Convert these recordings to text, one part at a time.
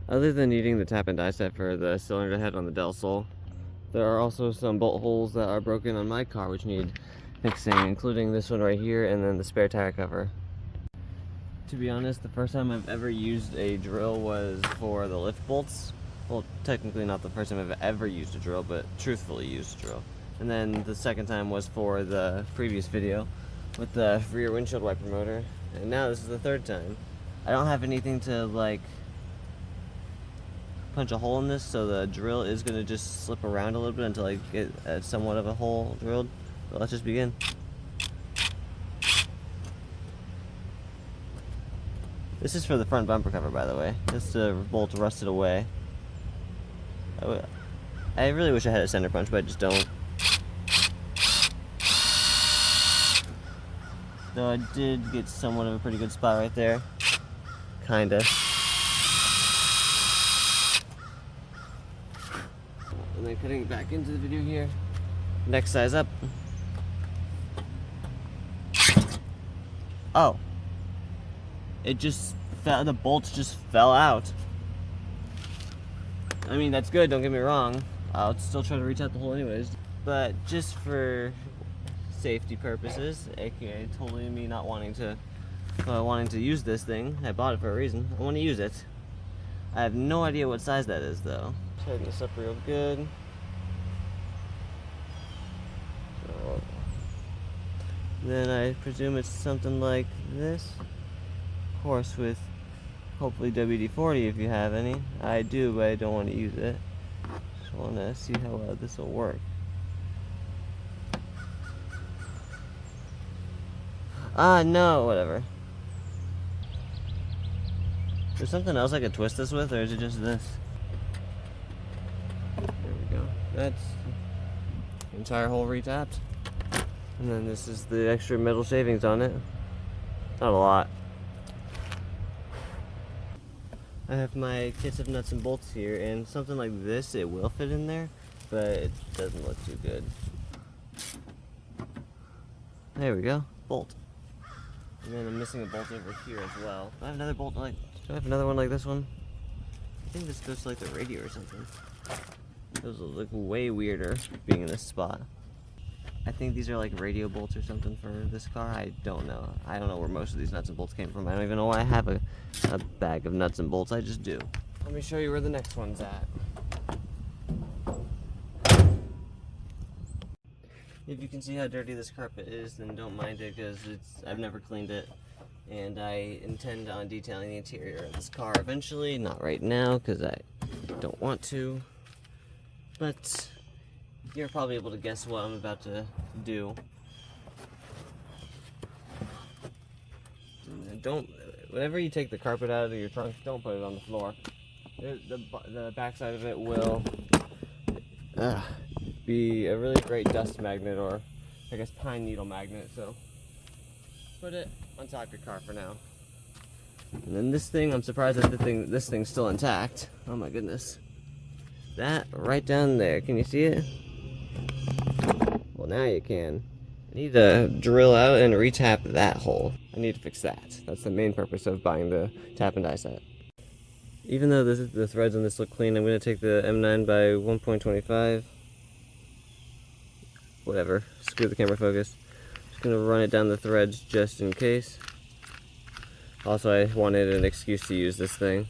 Other than needing the tap and die set for the cylinder head on the Del Sol, there are also some bolt holes that are broken on my car which need fixing, including this one right here and then the spare tire cover. To be honest, the first time I've ever used a drill was for the lift bolts. Well, technically not the first time I've ever used a drill, but truthfully used a drill. And then the second time was for the previous video with the rear windshield wiper motor. And now this is the third time. I don't have anything to like punch a hole in this, so the drill is going to just slip around a little bit until I get somewhat of a hole drilled. But let's just begin. This is for the front bumper cover, by the way. This bolt rusted away. I really wish I had a center punch, but I just don't. Though I did get somewhat of a pretty good spot right there. Kinda. And then cutting back into the video here. Next size up. Oh. It just fell, the bolts just fell out. I mean, that's good, don't get me wrong. I'll still try to reach out the hole anyways. But just for safety purposes, aka totally me not wanting to use this thing. I bought it for a reason. I want to use it. I have no idea what size that is though. Tighten this up real good. So, then I presume it's something like this. Of course, with hopefully WD-40 if you have any. I do, but I don't want to use it. Just want to see how well this will work. No, whatever. Is there something else I could twist this with, or is it just this? There we go. That's the entire hole retapped. And then this is the extra metal shavings on it. Not a lot. I have my kits of nuts and bolts here, and something like this, it will fit in there, but it doesn't look too good. There we go, bolt. And then I'm missing a bolt over here as well. Do I have another bolt like, do I have another one like this one? I think this goes to like the radio or something. Those will look way weirder being in this spot. I think these are like radio bolts or something for this car. I don't know. I don't know where most of these nuts and bolts came from. I don't even know why I have a bag of nuts and bolts. I just do. Let me show you where the next one's at. If you can see how dirty this carpet is, then don't mind it because I've never cleaned it. And I intend on detailing the interior of this car eventually. Not right now because I don't want to. But you're probably able to guess what I'm about to do. Whenever you take the carpet out of your trunk, don't put it on the floor. The backside of it will be a really great dust magnet, or I guess pine needle magnet, so put it on top of your car for now. And then this thing, I'm surprised that this thing's still intact. Oh my goodness. That right down there, can you see it? Well, now you can. I need to drill out and retap that hole. I need to fix that. That's the main purpose of buying the tap and die set. Even though the threads on this look clean, I'm going to take the M9 by 1.25. Whatever, screw the camera focus. Just going to run it down the threads just in case. Also, I wanted an excuse to use this thing.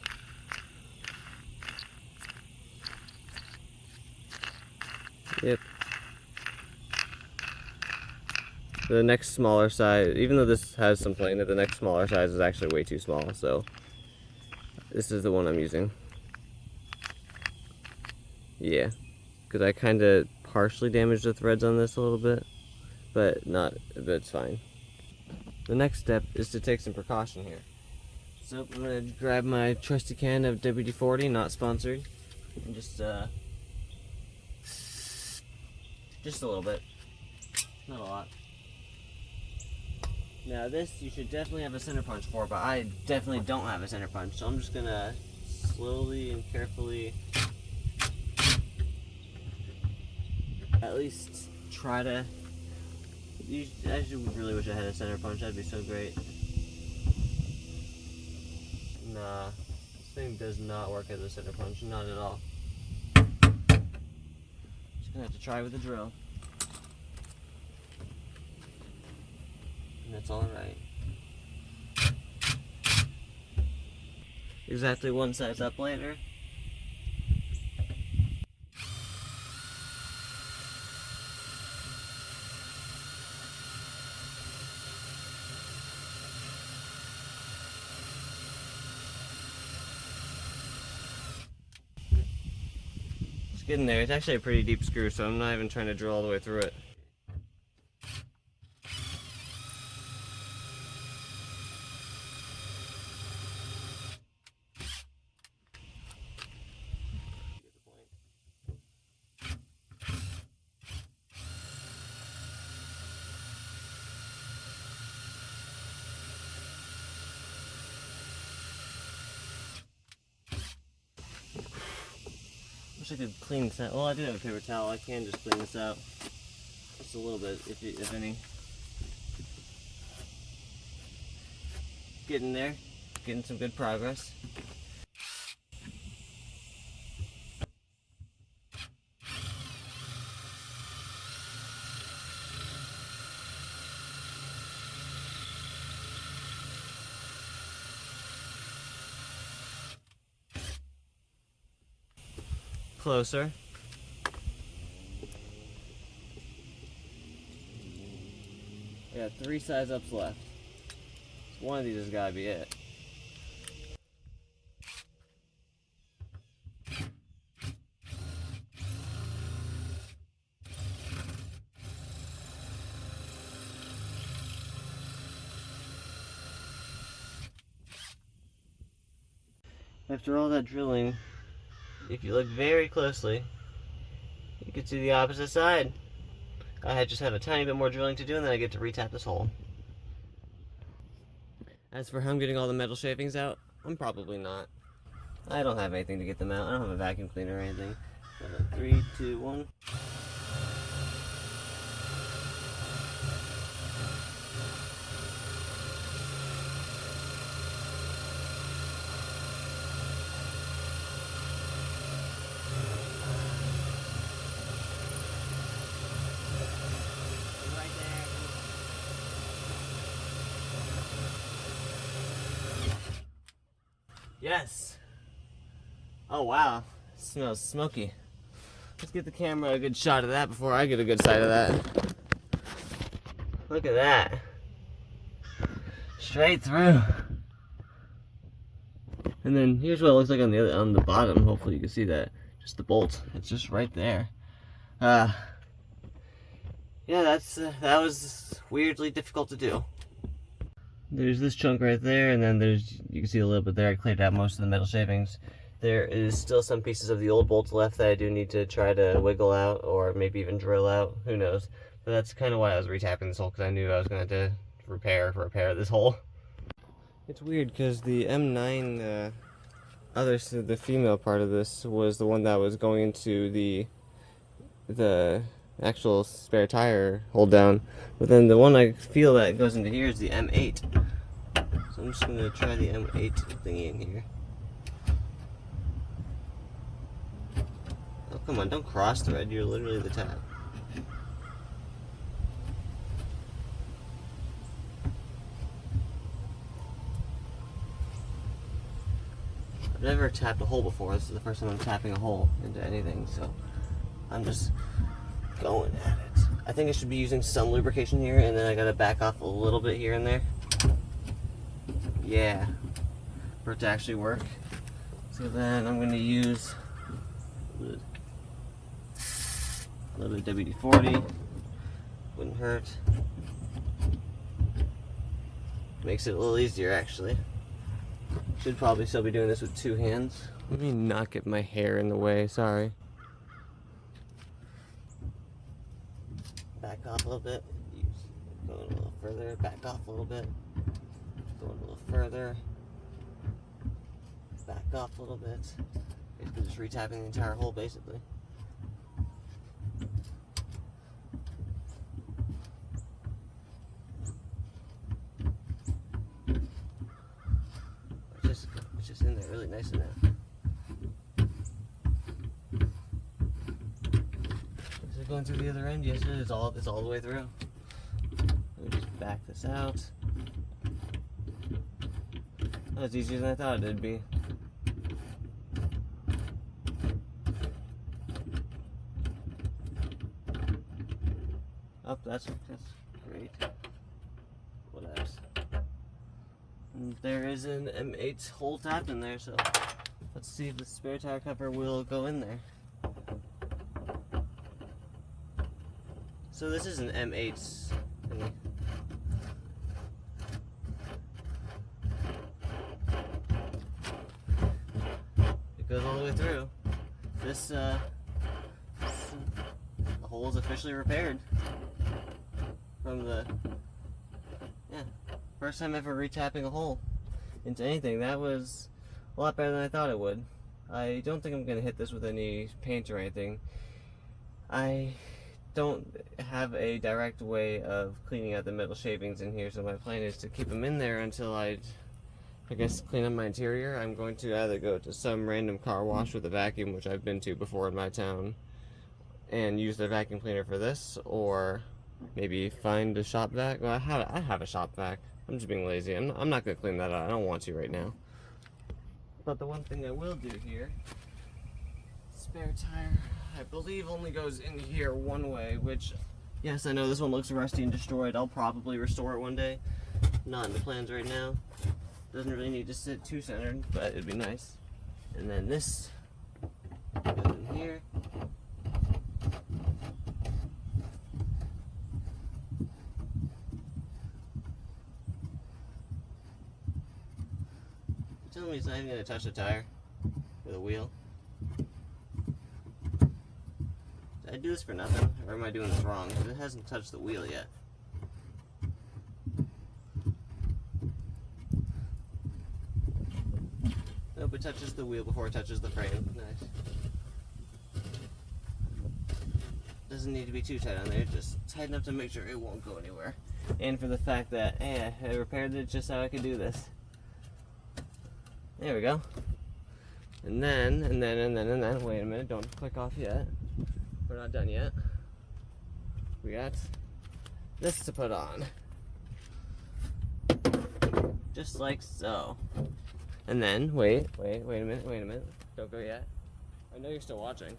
Yep. The next smaller size, even though this has some play in it, the next smaller size is actually way too small, so this is the one I'm using. Yeah, because I kind of partially damaged the threads on this a little bit, but it's fine. The next step is to take some precaution here. So I'm going to grab my trusty can of WD-40, not sponsored, and just a little bit, not a lot. Now this, you should definitely have a center punch for, but I definitely don't have a center punch, so I'm just gonna slowly and carefully at least try to, I really wish I had a center punch, that'd be so great. Nah, thing does not work as a center punch, not at all. Just gonna have to try with the drill. And that's alright. Exactly one size up later. It's getting there. It's actually a pretty deep screw, so I'm not even trying to drill all the way through it. Wish I could clean this out. Well, I do have a paper towel. I can just clean this out. Just a little bit, if any. Getting there. Getting some good progress. Closer. I got 3 size ups left. So one of these has got to be it. After all that drilling, if you look very closely, you can see the opposite side. I just have a tiny bit more drilling to do, and then I get to retap this hole. As for how I'm getting all the metal shavings out, I'm probably not. I don't have anything to get them out. I don't have a vacuum cleaner or anything. 3, 2, 1. Yes! Oh wow, it smells smoky. Let's get the camera a good shot of that before I get a good sight of that. Look at that. Straight through. And then here's what it looks like on the bottom. Hopefully you can see that. Just the bolt. It's just right there. Yeah, that was weirdly difficult to do. There's this chunk right there, and then you can see a little bit there. I cleared out most of the metal shavings. There is still some pieces of the old bolts left that I do need to try to wiggle out, or maybe even drill out, who knows. But that's kind of why I was retapping this hole, because I knew I was going to have to repair this hole. It's weird, because the M9, the female part of this was the one that was going into the actual spare tire hold down, but then the one I feel that goes into here is the M8. So I'm just gonna try the M8 thingy in here. Oh come on, don't cross thread, you're literally the tap. I've never tapped a hole before. This is the first time I'm tapping a hole into anything, so I'm just going at it. I think I should be using some lubrication here, and then I gotta back off a little bit here and there. Yeah, for it to actually work. So then I'm gonna use a little bit of WD-40. Wouldn't hurt. Makes it a little easier actually. Should probably still be doing this with 2 hands. Let me not get my hair in the way, sorry. Back off a little bit. Going a little further. Back off a little bit. Going a little further. Back off a little bit. Basically just retapping the entire hole, basically. It's just in there really nice enough. Is it going through the other end? Yes, it is. It's all the way through. Let me just back this out. That was easier than I thought it'd be. Oh, that's great. What else? And there is an M8 hole tapped in there, so let's see if the spare tire cover will go in there. So this is an M8 thingy. It goes all the way through. The hole is officially repaired. From the, first time ever retapping a hole into anything. That was a lot better than I thought it would. I don't think I'm going to hit this with any paint or anything. I don't have a direct way of cleaning out the metal shavings in here, so my plan is to keep them in there until I guess clean up my interior. I'm going to either go to some random car wash with a vacuum, which I've been to before in my town, and use their vacuum cleaner for this, or maybe find a shop vac. Well, I have a shop vac. I'm just being lazy. I'm not going to clean that out. I don't want to right now. But the one thing I will do here, spare tire, I believe only goes in here one way, which, yes, I know this one looks rusty and destroyed. I'll probably restore it one day. Not in the plans right now. Doesn't really need to sit too centered, but it'd be nice. And then this goes in here. Tell me he's not even going to touch the tire with a wheel. Did I do this for nothing, or am I doing this wrong? Because it hasn't touched the wheel yet. Nope, it touches the wheel before it touches the frame. Nice. Doesn't need to be too tight on there, just tight enough to make sure it won't go anywhere. And for the fact that, I repaired it just how I could do this. There we go. And then, wait a minute, don't click off yet. We're not done yet. We got this to put on. Just like so. And then, wait a minute. Don't go yet. I know you're still watching.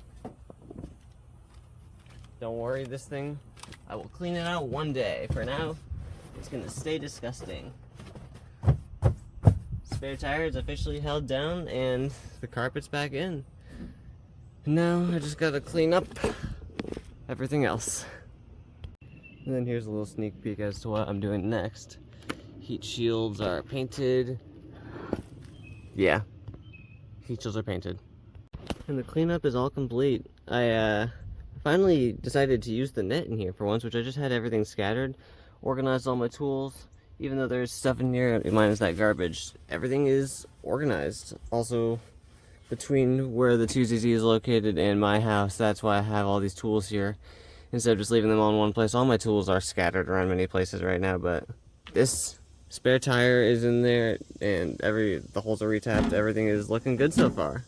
Don't worry, this thing, I will clean it out one day. For now, it's gonna stay disgusting. Spare tire is officially held down and the carpet's back in. Now I just gotta clean up everything else. And then here's a little sneak peek as to what I'm doing next. Heat shields are painted. Yeah, heat shields are painted. And the cleanup is all complete. I finally decided to use the net in here for once, which I just had everything scattered. Organized all my tools. Even though there's stuff in here, minus that garbage, everything is organized. Also, between where the 2ZZ is located and my house, that's why I have all these tools here. Instead of just leaving them all in one place, all my tools are scattered around many places right now, but this spare tire is in there, and the holes are retapped. Everything is looking good so far.